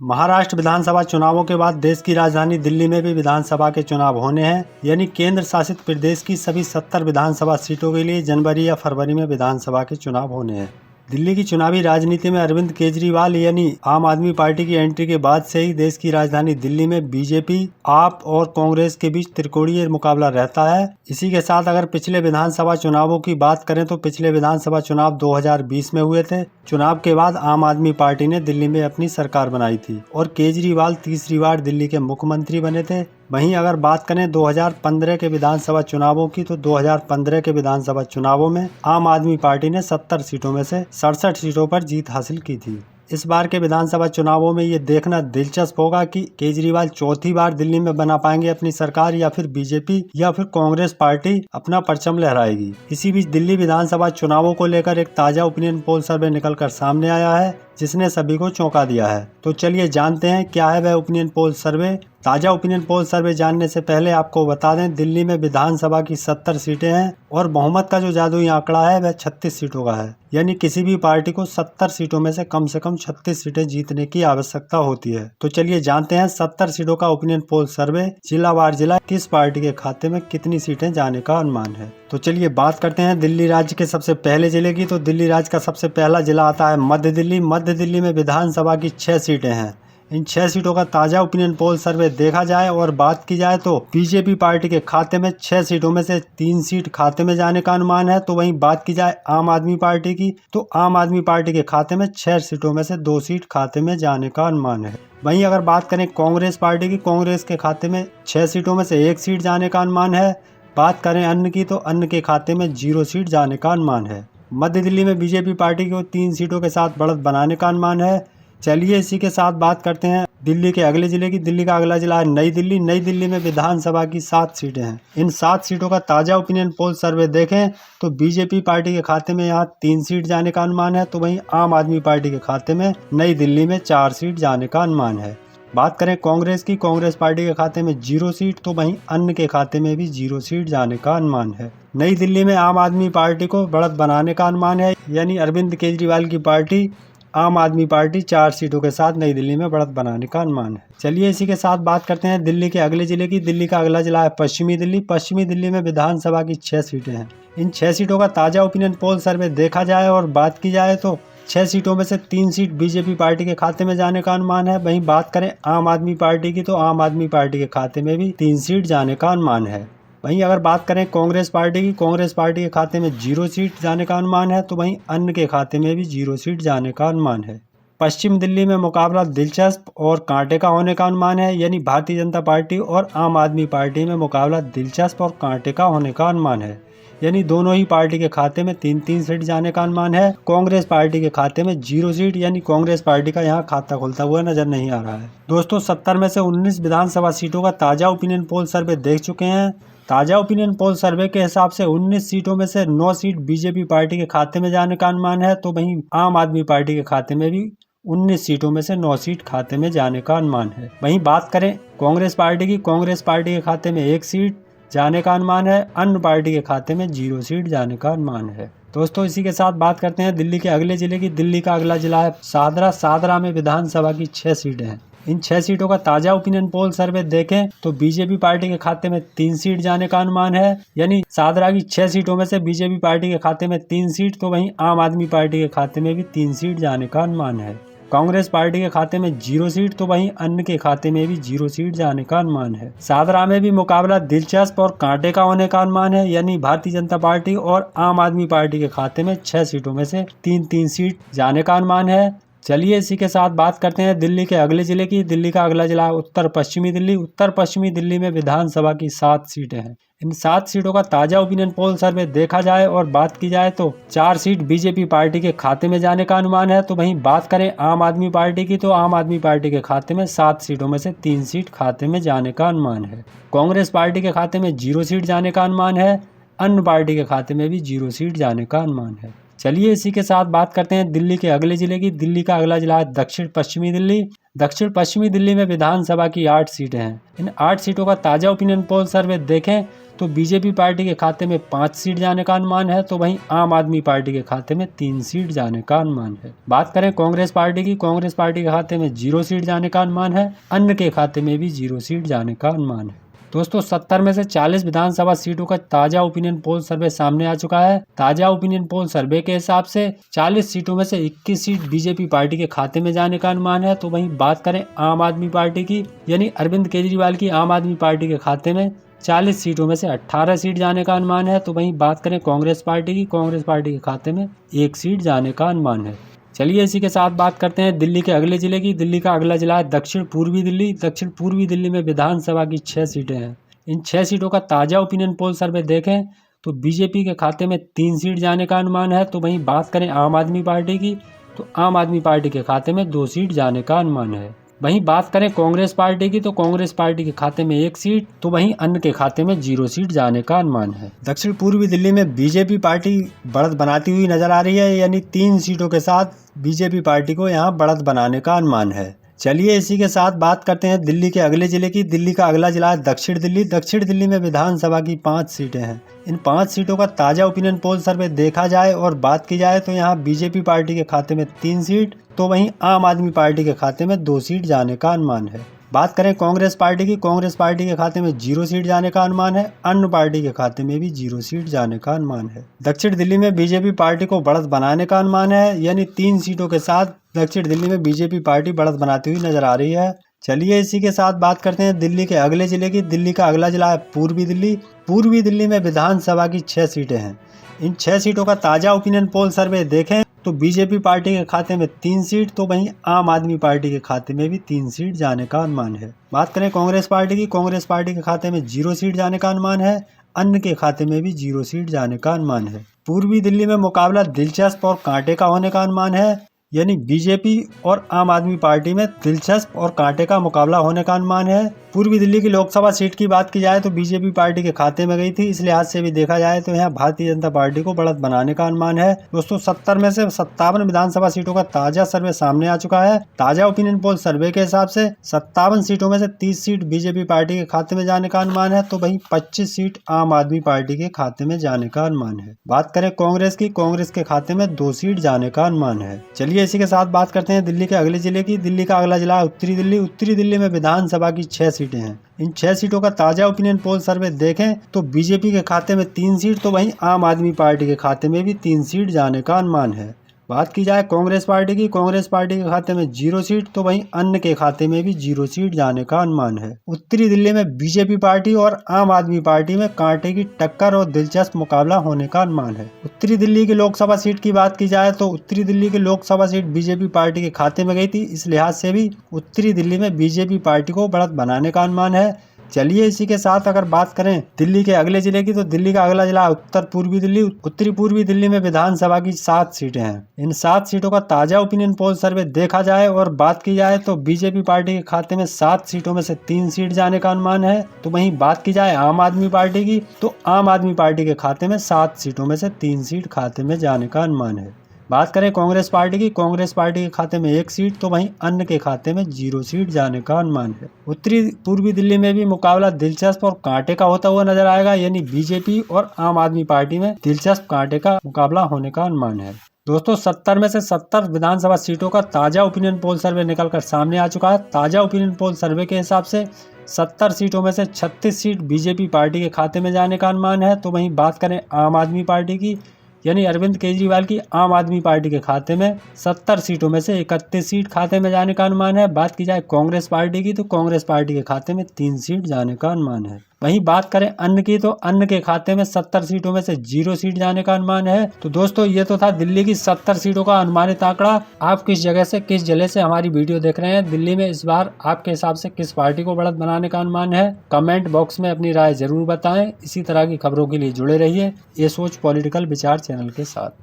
महाराष्ट्र विधानसभा चुनावों के बाद देश की राजधानी दिल्ली में भी विधानसभा के चुनाव होने हैं। यानी केंद्र शासित प्रदेश की सभी 70 विधानसभा सीटों के लिए जनवरी या फरवरी में विधानसभा के चुनाव होने हैं। दिल्ली की चुनावी राजनीति में अरविंद केजरीवाल यानी आम आदमी पार्टी की एंट्री के बाद से ही देश की राजधानी दिल्ली में बीजेपी, आप और कांग्रेस के बीच त्रिकोणीय मुकाबला रहता है। इसी के साथ अगर पिछले विधानसभा चुनावों की बात करें तो पिछले विधानसभा चुनाव 2020 में हुए थे। चुनाव के बाद आम आदमी पार्टी ने दिल्ली में अपनी सरकार बनाई थी और केजरीवाल तीसरी बार दिल्ली के मुख्यमंत्री बने थे। वहीं अगर बात करें 2015 के विधानसभा चुनावों की तो 2015 के विधानसभा चुनावों में आम आदमी पार्टी ने 70 सीटों में से 67 सीटों पर जीत हासिल की थी। इस बार के विधानसभा चुनावों में ये देखना दिलचस्प होगा कि केजरीवाल चौथी बार दिल्ली में बना पाएंगे अपनी सरकार या फिर बीजेपी या फिर कांग्रेस पार्टी अपना परचम लहराएगी। इसी बीच दिल्ली विधानसभा चुनावों को लेकर एक ताजा ओपिनियन पोल सर्वे निकलकर सामने आया है जिसने सभी को चौंका दिया है। तो चलिए जानते हैं क्या है वह ओपिनियन पोल सर्वे। ताजा ओपिनियन पोल सर्वे जानने से पहले आपको बता दें दिल्ली में विधानसभा की 70 सीटें हैं और बहुमत का जो जादुई आंकड़ा है वह 36 सीटों का है। यानी किसी भी पार्टी को 70 सीटों में से कम 36 सीटें जीतने की आवश्यकता होती है। तो चलिए जानते हैं 70 सीटों का ओपिनियन पोल सर्वे जिलावार जिला किस पार्टी के खाते में कितनी सीटें जाने का अनुमान है। तो चलिए बात करते हैं दिल्ली राज्य के सबसे पहले जिले की। तो दिल्ली राज्य का सबसे पहला जिला आता है मध्य दिल्ली। मध्य दिल्ली में विधानसभा की 6 सीटें हैं। इन 6 सीटों का ताजा ओपिनियन पोल सर्वे देखा जाए और बात की जाए तो बीजेपी पार्टी के खाते में 6 सीटों में से 3 सीट खाते में जाने का अनुमान है। तो वहीं बात की जाए आम आदमी पार्टी की तो आम आदमी पार्टी के खाते में 6 सीटों में से 2 सीट खाते में जाने का अनुमान है। वहीं अगर बात करें कांग्रेस पार्टी की, कांग्रेस के खाते में 6 सीटों में से 1 सीट जाने का अनुमान है। बात करें अन्य की तो अन्य के खाते में 0 सीट जाने का अनुमान है। मध्य दिल्ली में बीजेपी पार्टी को 3 सीटों के साथ बढ़त बनाने का अनुमान है। चलिए इसी के साथ बात करते हैं दिल्ली के अगले जिले की। दिल्ली का अगला जिला है नई दिल्ली। नई दिल्ली में विधानसभा की 7 सीटें हैं। इन 7 सीटों का ताजा ओपिनियन पोल सर्वे देखें तो बीजेपी पार्टी के खाते में यहाँ 3 सीट जाने का अनुमान है। तो वहीं आम आदमी पार्टी के खाते में नई दिल्ली में 4 सीट जाने का अनुमान है। बात करें कांग्रेस की, कांग्रेस पार्टी के खाते में 0 सीट तो वहीं अन्य के खाते में भी 0 सीट जाने का अनुमान है। नई दिल्ली में आम आदमी पार्टी को बढ़त बनाने का अनुमान है। यानी अरविंद केजरीवाल की पार्टी आम आदमी पार्टी 4 सीटों के साथ नई दिल्ली में बढ़त बनाने का अनुमान है। चलिए इसी के साथ बात करते हैं दिल्ली के अगले जिले की। दिल्ली का अगला जिला है पश्चिमी दिल्ली। पश्चिमी दिल्ली में विधानसभा की 6 सीटें हैं। इन 6 सीटों का ताजा ओपिनियन पोल सर्वे देखा जाए और बात की जाए तो 6 सीटों में से 3 सीट बीजेपी पार्टी के खाते में जाने का अनुमान है। वहीं बात करें आम आदमी पार्टी की तो आम आदमी पार्टी के खाते में भी 3 सीट जाने का अनुमान है। वहीं अगर बात करें कांग्रेस पार्टी की, कांग्रेस पार्टी के खाते में 0 सीट जाने का अनुमान है। तो वहीं अन्य के खाते में भी 0 सीट जाने का अनुमान है। पश्चिम दिल्ली में मुकाबला दिलचस्प और कांटे का होने का अनुमान है। यानी भारतीय जनता पार्टी और आम आदमी पार्टी में मुकाबला दिलचस्प और कांटे का होने का अनुमान है। यानी दोनों ही पार्टी के खाते में 3-3 सीट जाने का अनुमान है। कांग्रेस पार्टी के खाते में 0 सीट यानी कांग्रेस पार्टी का यहाँ खाता खुलता हुआ नजर नहीं आ रहा है। दोस्तों 70 में से 19 विधानसभा सीटों का ताजा ओपिनियन पोल सर्वे देख चुके हैं। ताजा ओपिनियन पोल सर्वे के हिसाब से 19 सीटों में से 9 सीट बीजेपी पार्टी के खाते में जाने का अनुमान है। तो वहीं आम आदमी पार्टी के खाते में भी 19 सीटों में से 9 सीट खाते में जाने का अनुमान है। वहीं बात करें कांग्रेस पार्टी की, कांग्रेस पार्टी के खाते में 1 सीट जाने का अनुमान है। अन्य पार्टी के खाते में 0 सीट जाने का अनुमान है। दोस्तों इसी के साथ बात करते हैं दिल्ली के अगले जिले की। दिल्ली का अगला जिला है सादरा। सादरा में विधानसभा की 6 सीटें हैं। इन 6 सीटों का ताजा ओपिनियन पोल सर्वे देखें तो बीजेपी पार्टी के खाते में 3 सीट जाने का अनुमान है। यानी सादरा की 6 सीटों में से बीजेपी पार्टी के खाते में 3 सीट तो वहीं आम आदमी पार्टी के खाते में भी 3 सीट जाने का अनुमान है। कांग्रेस पार्टी के खाते में 0 सीट तो वहीं अन्य के खाते में भी 0 सीट जाने का अनुमान है। सादरा में भी मुकाबला दिलचस्प और कांटे का होने का अनुमान है। यानी भारतीय जनता पार्टी और आम आदमी पार्टी के खाते में 6 सीटों में से 3-3 सीट जाने का अनुमान है। चलिए इसी के साथ बात करते हैं दिल्ली के अगले जिले की। दिल्ली का अगला जिला है उत्तर पश्चिमी दिल्ली। उत्तर पश्चिमी दिल्ली में विधानसभा की 7 सीटें हैं। इन 7 सीटों का ताजा ओपिनियन पोल सर्वे देखा जाए और बात की जाए तो 4 सीट बीजेपी पार्टी के खाते में जाने का अनुमान है। तो वहीं बात करें आम आदमी पार्टी की तो आम आदमी पार्टी के खाते में 7 सीटों में से 3 सीट खाते में जाने का अनुमान है। कांग्रेस पार्टी के खाते में 0 सीट जाने का अनुमान है। अन्य पार्टी के खाते में भी 0 सीट जाने का अनुमान है। चलिए इसी के साथ बात करते हैं दिल्ली के अगले जिले की। दिल्ली का अगला जिला है दक्षिण पश्चिमी दिल्ली। दक्षिण पश्चिमी दिल्ली में विधानसभा की 8 सीटें हैं। इन 8 सीटों का ताजा ओपिनियन पोल सर्वे देखें तो बीजेपी पार्टी के खाते में 5 सीट जाने का अनुमान है, तो वहीं आम आदमी पार्टी के खाते में 3 सीट जाने का अनुमान है। बात करें कांग्रेस पार्टी की, कांग्रेस पार्टी के खाते में 0 सीट जाने का अनुमान है, अन्य के खाते में भी 0 सीट जाने का अनुमान है। दोस्तों 70 में से 40 विधानसभा सीटों का ताजा ओपिनियन पोल सर्वे सामने आ चुका है। ताजा ओपिनियन पोल सर्वे के हिसाब से 40 सीटों में से 21 सीट बीजेपी पार्टी के खाते में जाने का अनुमान है। तो वहीं बात करें आम आदमी पार्टी की, यानी अरविंद केजरीवाल की आम आदमी पार्टी के खाते में 40 सीटों में से 18 सीट जाने का अनुमान है। तो वहीं बात करें कांग्रेस पार्टी की, कांग्रेस पार्टी के खाते में 1 सीट जाने का अनुमान है। चलिए इसी के साथ बात करते हैं दिल्ली के अगले जिले की। दिल्ली का अगला जिला है दक्षिण पूर्वी दिल्ली। दक्षिण पूर्वी दिल्ली में विधानसभा की 6 सीटें हैं। इन 6 सीटों का ताजा ओपिनियन पोल सर्वे देखें तो बीजेपी के खाते में 3 सीट जाने का अनुमान है। तो वहीं बात करें आम आदमी पार्टी की, तो आम आदमी पार्टी के खाते में 2 सीट जाने का अनुमान है। वहीं बात करें कांग्रेस पार्टी की, तो कांग्रेस पार्टी के खाते में 1 सीट, तो वहीं अन्य के खाते में 0 सीट जाने का अनुमान है। दक्षिण पूर्वी दिल्ली में बीजेपी पार्टी बढ़त बनाती हुई नजर आ रही है, यानी 3 सीटों के साथ बीजेपी पार्टी को यहां बढ़त बनाने का अनुमान है। चलिए इसी के साथ बात करते हैं दिल्ली के अगले जिले की। दिल्ली का अगला जिला है दक्षिण दिल्ली। दक्षिण दिल्ली में विधानसभा की 5 सीटें हैं। इन 5 सीटों का ताजा ओपिनियन पोल सर्वे देखा जाए और बात की जाए तो यहाँ बीजेपी पार्टी के खाते में 3 सीट, तो वहीं आम आदमी पार्टी के खाते में 2 सीट जाने का अनुमान है। बात करें कांग्रेस पार्टी की, कांग्रेस पार्टी के खाते में 0 सीट जाने का अनुमान है, अन्य पार्टी के खाते में भी 0 सीट जाने का अनुमान है। दक्षिण दिल्ली में बीजेपी पार्टी को बढ़त बनाने का अनुमान है, यानी 3 सीटों के साथ दक्षिण दिल्ली में बीजेपी पार्टी बढ़त बनाती हुई नजर आ रही है। चलिए इसी के साथ बात करते हैं दिल्ली के अगले जिले की। दिल्ली का अगला जिला है पूर्वी दिल्ली। पूर्वी दिल्ली में विधानसभा की 6 सीटें हैं। इन 6 सीटों का ताजा ओपिनियन पोल सर्वे देखें तो बीजेपी पार्टी के खाते में 3 सीट, तो वहीं आम आदमी पार्टी के खाते में भी 3 सीट जाने का अनुमान है। बात करें कांग्रेस पार्टी की, कांग्रेस पार्टी के खाते में 0 सीट जाने का अनुमान है, अन्य के खाते में भी 0 सीट जाने का अनुमान है। पूर्वी दिल्ली में मुकाबला दिलचस्प और कांटे का होने का अनुमान है, यानी बीजेपी और आम आदमी पार्टी में दिलचस्प और कांटे का मुकाबला होने का अनुमान है। पूर्वी दिल्ली की लोकसभा सीट की बात की जाए तो बीजेपी पार्टी के खाते में गई थी, इस लिहाज से भी देखा जाए तो यहाँ भारतीय जनता पार्टी को बढ़त बनाने का अनुमान है। दोस्तों 70 में से 57 विधानसभा सीटों का ताजा सर्वे सामने आ चुका है। ताजा ओपिनियन पोल सर्वे के हिसाब से 57 सीटों में से 30 सीट बीजेपी पार्टी के खाते में जाने का अनुमान है, तो वहीं 25 सीट आम आदमी पार्टी के खाते में जाने का अनुमान है। बात करें कांग्रेस की, कांग्रेस के खाते में 2 सीट जाने का अनुमान है। चलिए इसी के साथ बात करते हैं दिल्ली के अगले जिले की। दिल्ली का अगला जिला उत्तरी दिल्ली। उत्तरी दिल्ली में विधानसभा की 6 सीटें हैं। इन 6 सीटों का ताजा ओपिनियन पोल सर्वे देखें तो बीजेपी के खाते में 3 सीट, तो वहीं आम आदमी पार्टी के खाते में भी 3 सीट जाने का अनुमान है। बात की जाए कांग्रेस पार्टी की, कांग्रेस पार्टी के खाते में 0 सीट, तो वहीं अन्य के खाते में भी 0 सीट जाने का अनुमान है। उत्तरी दिल्ली में बीजेपी पार्टी और आम आदमी पार्टी में कांटे की टक्कर और दिलचस्प मुकाबला होने का अनुमान है। उत्तरी दिल्ली की लोकसभा सीट की बात की जाए तो उत्तरी दिल्ली की लोकसभा सीट बीजेपी पार्टी के खाते में गई थी, इस लिहाज से भी उत्तरी दिल्ली में बीजेपी पार्टी को बढ़त बनाने का अनुमान है। चलिए इसी के साथ अगर बात करें दिल्ली के अगले जिले की, तो दिल्ली का अगला जिला उत्तर पूर्वी दिल्ली। उत्तरी पूर्वी दिल्ली में विधानसभा की 7 सीटें हैं। इन 7 सीटों का ताजा ओपिनियन पोल सर्वे देखा जाए और बात की जाए तो बीजेपी पार्टी के खाते में 7 सीटों में से 3 सीट जाने का अनुमान है, तो वहीं बात की जाए आम आदमी पार्टी की, तो आम आदमी पार्टी के खाते में 7 सीटों में से 3 सीट खाते में जाने का अनुमान है। बात करें कांग्रेस पार्टी की, कांग्रेस पार्टी के खाते में 1 सीट, तो वहीं अन्य के खाते में 0 सीट जाने का अनुमान है। उत्तरी पूर्वी दिल्ली में भी मुकाबला दिलचस्प और कांटे का होता हुआ नजर आएगा, यानी बीजेपी और आम आदमी पार्टी में दिलचस्प कांटे का मुकाबला होने का अनुमान है। दोस्तों 70 में से 70 विधानसभा सीटों का ताजा ओपिनियन पोल सर्वे निकलकर सामने आ चुका है। ताजा ओपिनियन पोल सर्वे के हिसाब से 70 सीटों में से 36 सीट बीजेपी पार्टी के खाते में जाने का अनुमान है, तो वहीं बात करें आम आदमी पार्टी की, यानी अरविंद केजरीवाल की आम आदमी पार्टी के खाते में 70 सीटों में से 31 सीट खाते में जाने का अनुमान है। बात की जाए कांग्रेस पार्टी की, तो कांग्रेस पार्टी के खाते में 3 सीट जाने का अनुमान है। वहीं बात करें अन्य की, तो अन्य के खाते में 70 सीटों में से 0 सीट जाने का अनुमान है। तो दोस्तों ये तो था दिल्ली की 70 सीटों का अनुमानित आंकड़ा। आप किस जगह से, किस जिले से हमारी वीडियो देख रहे हैं? दिल्ली में इस बार आपके हिसाब से किस पार्टी को बढ़त बनाने का अनुमान है? कमेंट बॉक्स में अपनी राय जरूर बताएं। इसी तरह की खबरों के लिए जुड़े रहिए ये सोच पॉलिटिकल विचार चैनल के साथ।